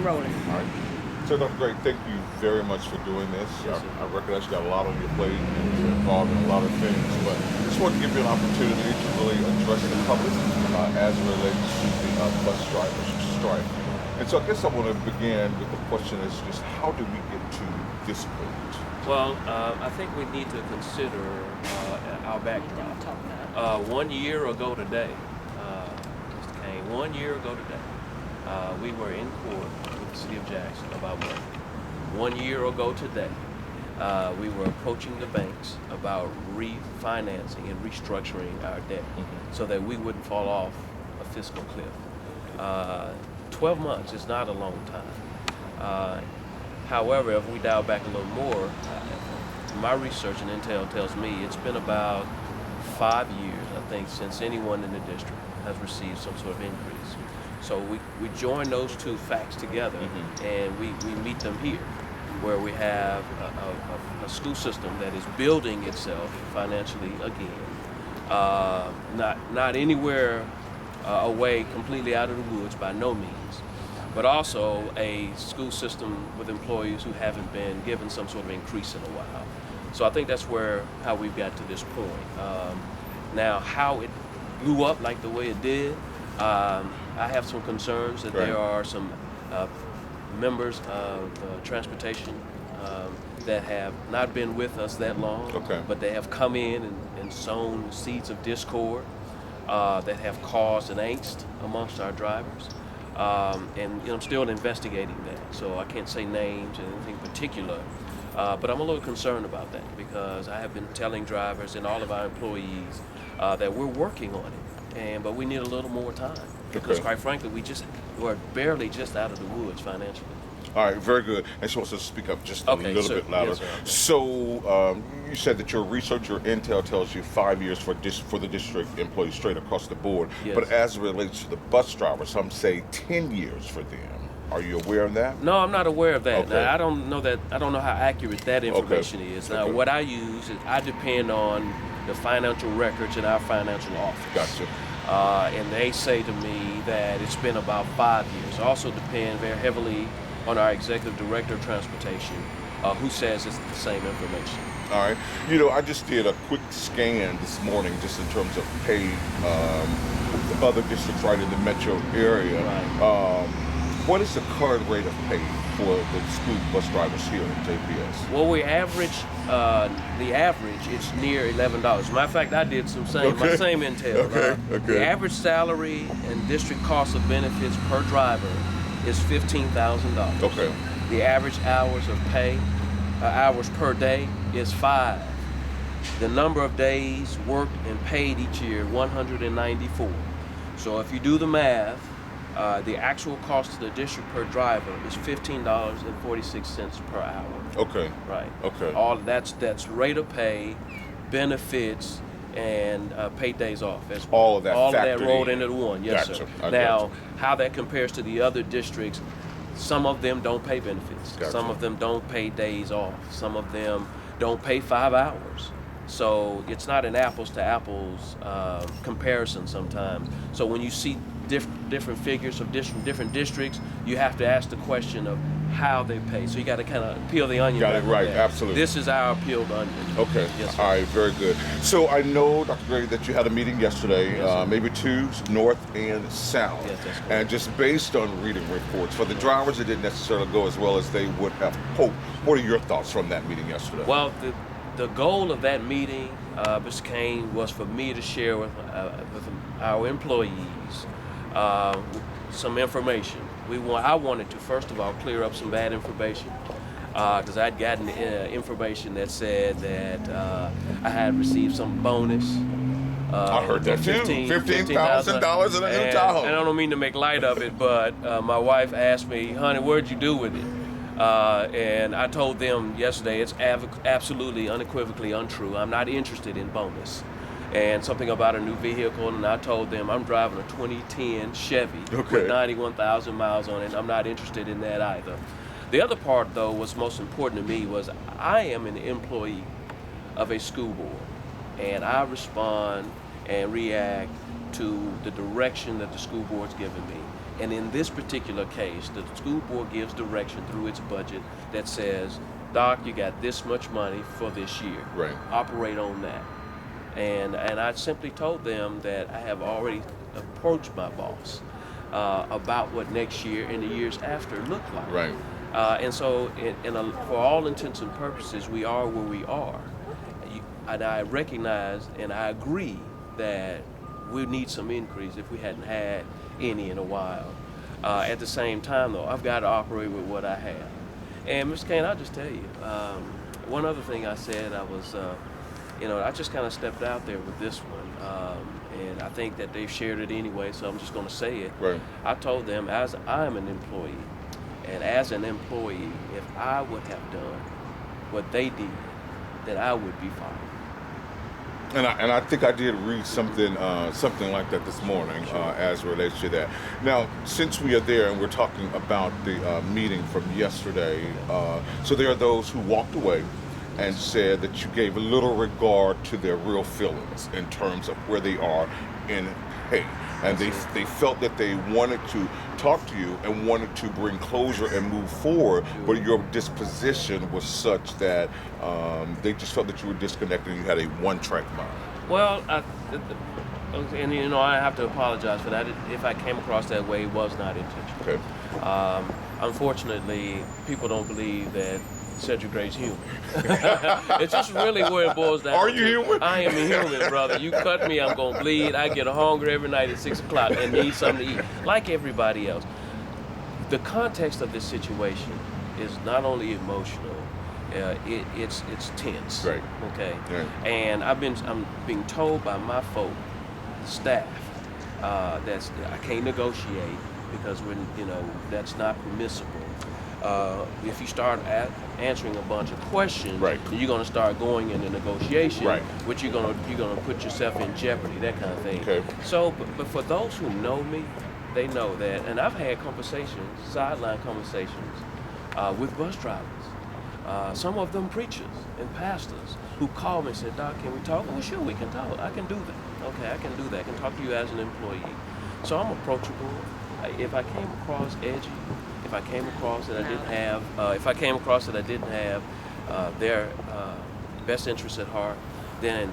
and rolling. All right. So, Dr. Gray, thank you very much for doing this. Yes, sir. I recognize you got a lot on your plate and you're involved in a lot of things, but I just wanted to give you an opportunity to really address the public as it relates to the bus drivers strike. And so I guess I want to begin with the question is just how do we get to this point? Well, I think we need to consider our background. 1 year ago today, Mr. Cain, 1 year ago today, we were in court with the city of Jackson about money. 1 year ago today, we were approaching the banks about refinancing and restructuring our debt so that we wouldn't fall off a fiscal cliff. 12 months is not a long time. However, if we dial back a little more, my research and intel tells me it's been about 5 years, I think, since anyone in the district has received some sort of increase. So we join those two facts together and we meet them here, where we have a school system that is building itself financially again, not anywhere away completely out of the woods by no means, but also a school system with employees who haven't been given some sort of increase in a while. So I think that's how we've got to this point. Now, how it blew up like the way it did, I have some concerns that there are some members of transportation that have not been with us that long, but they have come in and sown seeds of discord that have caused an angst amongst our drivers. And I'm still investigating that, so I can't say names and anything particular. But I'm a little concerned about that because I have been telling drivers and all of our employees that we're working on it, but we need a little more time because, quite frankly, we're barely just out of the woods financially. All right, very good. And she wants to speak up just a little bit louder. Yes, so you said that your research, your intel tells you 5 years for the district employees straight across the board. Yes. But as it relates to the bus drivers, some say 10 years for them. Are you aware of that? No, I'm not aware of that. Okay. Now, I don't know how accurate that information is. Now, what I use is I depend on the financial records in our financial office. Gotcha. And they say to me that it's been about 5 years. I also depend very heavily on our executive director of transportation, who says it's the same information. All right. I just did a quick scan this morning just in terms of pay the other districts right in the metro area. Right. What is the current rate of pay for the school bus drivers here at JPS? Well, we average, the average is near $11. Matter of fact, I did my same intel. The average salary and district cost of benefits per driver is $15,000. Okay. The average hours of pay, hours per day, is 5. The number of days worked and paid each year, 194. So if you do the math, the actual cost to the district per driver is $15.46 per hour. Okay. Right. Okay. All that's rate of pay, benefits, and paid days off. All of that. All of that rolled into one. Yes, gotcha. sir. Now, how that compares to the other districts? Some of them don't pay benefits. Gotcha. Some of them don't pay days off. Some of them don't pay 5 hours. So it's not an apples to apples comparison sometimes. So when you see different figures of different districts, you have to ask the question of how they pay. So you got to kind of peel the onion. Got it right, absolutely. This is our peeled onion. Okay. Yes, sir. All right, very good. So I know, Dr. Gray, that you had a meeting yesterday, maybe 2, north and south. Yes, that's correct. And just based on reading reports, for the drivers, it didn't necessarily go as well as they would have hoped. What are your thoughts from that meeting yesterday? Well, the goal of that meeting, Mr. Cain, was for me to share with our employees some information. I wanted to, first of all, clear up some bad information because I'd gotten information that said that I had received some bonus. I heard that too. $15,000 in a new job. And I don't mean to make light of it, but my wife asked me, honey, what'd you do with it? And I told them yesterday it's absolutely unequivocally untrue. I'm not interested in bonus. And something about a new vehicle, and I told them I'm driving a 2010 Chevy with 91,000 miles on it. I'm not interested in that either. The other part, though, what's most important to me was I am an employee of a school board, and I respond and react to the direction that the school board's given me. And in this particular case, the school board gives direction through its budget that says, Doc, you got this much money for this year. Right. Operate on that. And I simply told them that I have already approached my boss about what next year and the years after look like. Right. And so, for all intents and purposes, we are where we are. And I recognize and I agree that we need some increase if we hadn't had any in a while. At the same time, though, I've got to operate with what I have. And Mr. Cain, I'll just tell you, one other thing I said, I was, I just kind of stepped out there with this one. And I think that they've shared it anyway, so I'm just going to say it. Right. I told them, as I'm an employee, and as an employee, if I would have done what they did, then I would be fired. And I think I did read something like that this morning as it relates to that. Now, since we are there and we're talking about the meeting from yesterday, so there are those who walked away and said that you gave little regard to their real feelings in terms of where they are in pay. And they felt that they wanted to talk to you and wanted to bring closure and move forward, but your disposition was such that they just felt that you were disconnected and you had a one-track mind. Well, I have to apologize for that. If I came across that way, it was not intentional. Okay. Unfortunately, people don't believe that Cedrick Gray's human. It's just really where it boils down. Are you human? I am a human, brother. You cut me, I'm gonna bleed. I get hungry every night at 6 o'clock and need something to eat, like everybody else. The context of this situation is not only emotional, it's tense. Right. Okay. Right. And I'm being told by my staff, that I can't negotiate because that's not permissible. If you start answering a bunch of questions, right, you're going to start going into negotiation, right, which you're going to put yourself in jeopardy, that kind of thing. Okay. So, but for those who know me, they know that, and I've had conversations, sideline conversations, with bus drivers, some of them preachers and pastors who called me and said, Doc, can we talk? Well, sure, we can talk. I can do that. Okay, I can do that. I can talk to you as an employee. So I'm approachable. If I came across edgy, if I came across that I didn't have, their best interests at heart, then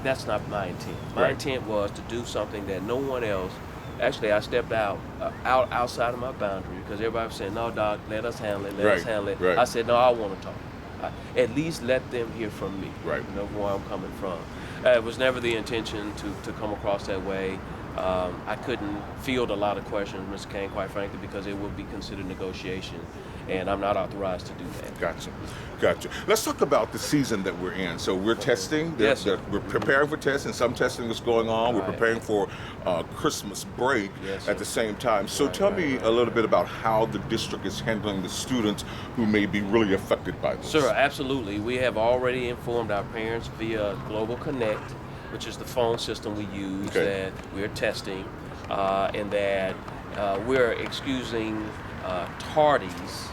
that's not my intent. My intent was to do something that no one else. Actually, I stepped outside of my boundary because everybody was saying, "No, Doc, let us handle it. Let us handle it." Right. I said, "No, I want to talk. At least let them hear from me. Right. You know where I'm coming from." It was never the intention to come across that way. I couldn't field a lot of questions, Mr. Cain, quite frankly, because it would be considered negotiation, and I'm not authorized to do that. Gotcha. Let's talk about the season that we're in. So we're testing. Yes, sir. We're preparing for testing. Some testing is going on. We're preparing for Christmas break at the same time. So tell me a little bit about how the district is handling the students who may be really affected by this. Sure, absolutely. We have already informed our parents via Global Connect, which is the phone system we use, that we're testing, and that we're excusing tardies,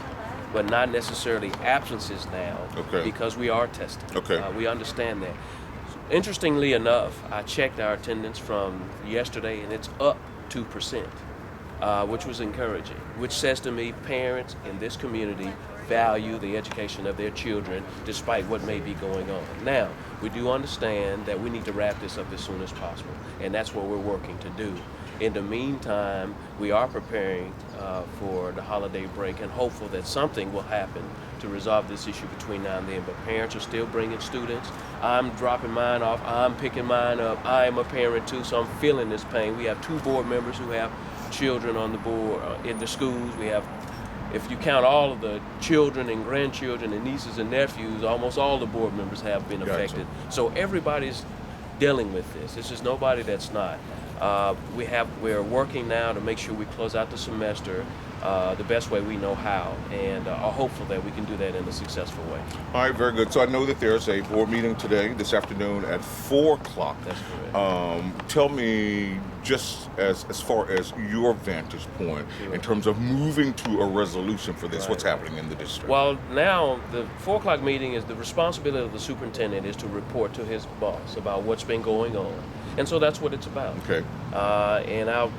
but not necessarily absences now, because we are testing. We understand that. Interestingly enough, I checked our attendance from yesterday, and it's up 2%, which was encouraging, which says to me parents in this community value the education of their children despite what may be going on. Now, we do understand that we need to wrap this up as soon as possible, and that's what we're working to do. In the meantime, we are preparing for the holiday break and hopeful that something will happen to resolve this issue between now and then. But parents are still bringing students. I'm dropping mine off. I'm picking mine up. I am a parent too, so I'm feeling this pain. We have 2 board members who have children on the board in the schools. We have, if you count all of the children and grandchildren and nieces and nephews, almost all the board members have been affected. So everybody's dealing with this. This is nobody that's not. We're working now to make sure we close out the semester the best way we know how, and are hopeful that we can do that in a successful way. All right, very good. So I know that there's a board meeting today, this afternoon at 4 o'clock. That's correct. Tell me, just as far as your vantage point, in terms of moving to a resolution for this, what's happening in the district? Well, now the 4 o'clock meeting is the responsibility of the superintendent is to report to his boss about what's been going on. And so that's what it's about. Okay. And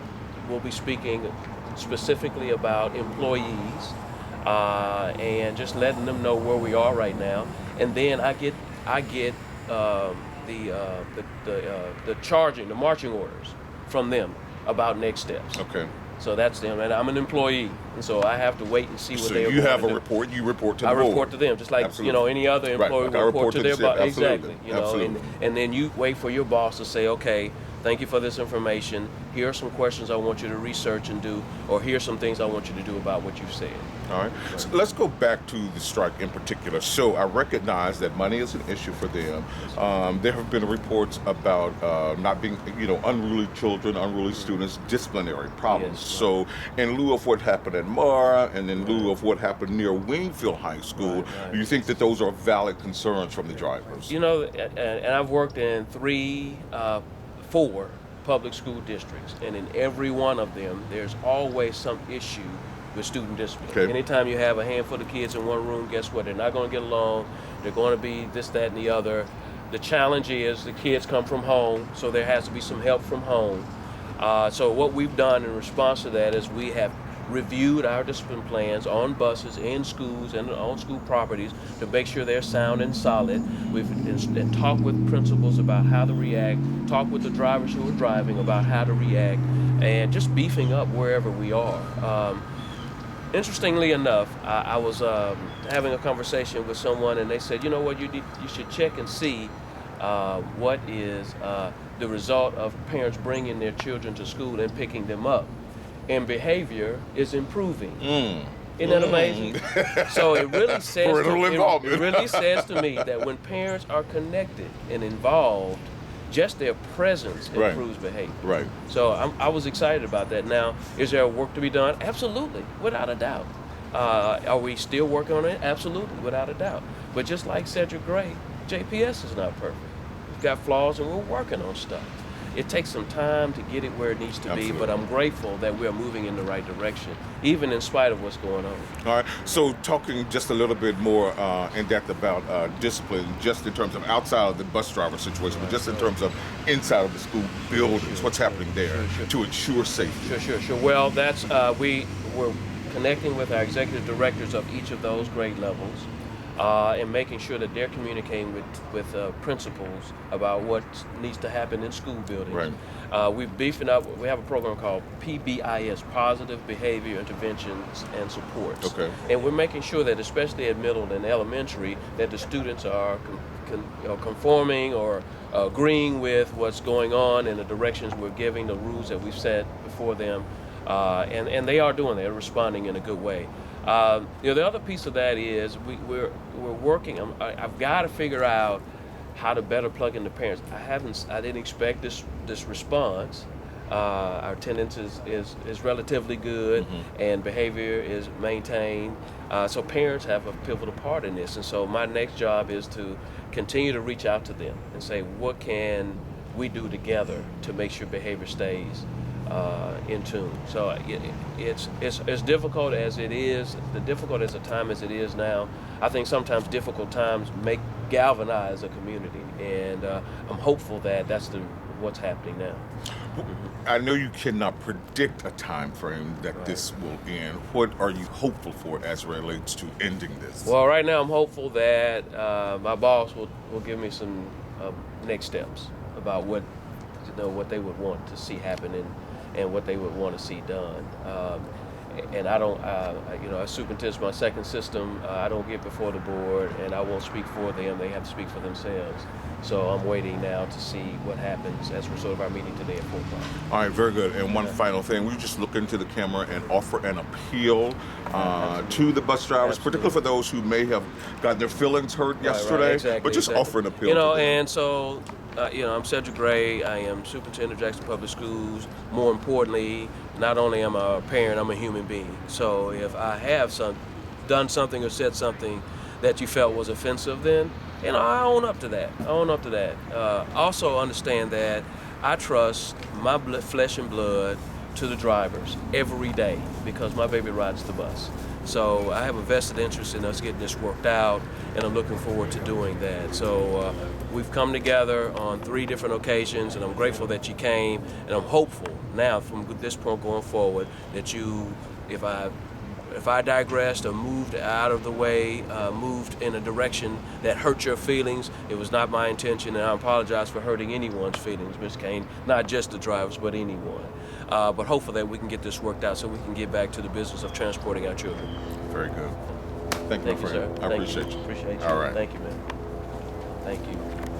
we'll be speaking specifically about employees, and just letting them know where we are right now. And then I get the marching orders from them about next steps. Okay. So that's them, and I'm an employee, and so I have to wait and see what So they're you have a do. report. You report to the I board. report to them, just like Absolutely. any other employee Right, like I will report to their the boss. ship. Exactly. Absolutely. And then you wait for your boss to say, okay, thank you for this information. Here are some questions I want you to research and do, or here's some things I want you to do about what you've said. All right. So let's go back to the strike in particular. So I recognize that money is an issue for them. There have been reports about not being, unruly children, unruly students, disciplinary problems. Yes, so in lieu of what happened at Mara and in lieu of what happened near Wingfield High School, Right. do you think that those are valid concerns from the drivers? And I've worked in 4 public school districts, and in every one of them, there's always some issue with student discipline. Okay. Anytime you have a handful of kids in one room, guess what? They're not going to get along. They're going to be this, that, and the other. The challenge is the kids come from home, so there has to be some help from home. So what we've done in response to that is we have reviewed our discipline plans on buses, in schools, and on school properties to make sure they're sound and solid. We've and talked with principals about how to react, talked with the drivers who are driving about how to react, and just beefing up wherever we are. Interestingly enough, I was having a conversation with someone, and they said, you know what, you should check and see what is the result of parents bringing their children to school and picking them up. And behavior is improving. Isn't that amazing? So it really says it really says to me that when parents are connected and involved, just their presence improves behavior. Right. So I was excited about that. Now, is there work to be done? Absolutely, without a doubt. Are we still working on it? Absolutely, without a doubt. But just like Cedrick Gray, JPS is not perfect. We've got flaws, and we're working on stuff. It takes some time to get it where it needs to be, but I'm grateful that we're moving in the right direction, even in spite of what's going on. All right. So talking just a little bit more in depth about discipline, just in terms of outside of the bus driver situation, but just in terms of inside of the school buildings, what's happening there to ensure safety? Sure. Well, that's we're connecting with our executive directors of each of those grade levels. And making sure that they're communicating with principals about what needs to happen in school buildings. Right. We're beefing up. We have a program called PBIS, Positive Behavior Interventions and Supports. Okay. And we're making sure that, especially at middle and elementary, that the students are conforming or agreeing with what's going on and the directions we're giving, the rules that we've set before them. And they are doing that, they're responding in a good way. The other piece of that is we're working. I've got to figure out how to better plug in the parents. I didn't expect this response. Our attendance is relatively good, and behavior is maintained. So parents have a pivotal part in this, and so my next job is to continue to reach out to them and say, what can we do together to make sure behavior stays in tune. So it's as difficult as it is, difficult as a time as it is now. I think sometimes difficult times galvanize a community, and I'm hopeful that that's what's happening now. I know you cannot predict a time frame that this will end. What are you hopeful for as it relates to ending this? Well, right now I'm hopeful that my boss will give me some next steps about what they would want to see happen and what they would want to see done. And I don't, as superintendent, my second system, I don't get before the board, and I won't speak for them. They have to speak for themselves. So I'm waiting now to see what happens as a result of our meeting today at 4 o'clock. All right, very good. And one final thing, we just look into the camera and offer an appeal to the bus drivers, particularly for those who may have gotten their feelings hurt yesterday, exactly, but just offer an appeal to them. And so, I'm Cedrick Gray. I am superintendent of Jackson Public Schools. More importantly, not only am I a parent, I'm a human being. So if I have done something or said something that you felt was offensive, then I own up to that. Also understand that I trust my flesh and blood to the drivers every day because my baby rides the bus. So I have a vested interest in us getting this worked out, and I'm looking forward to doing that. So we've come together on 3 different occasions, and I'm grateful that you came, and I'm hopeful now from this point going forward that you, if I digressed or moved out of the way, moved in a direction that hurt your feelings, it was not my intention, and I apologize for hurting anyone's feelings, Ms. Cain, not just the drivers, but anyone. But hopefully that we can get this worked out so we can get back to the business of transporting our children. Very good. Thank you, my friend. Sir. I appreciate you. Appreciate you. All right. Thank you, man. Thank you.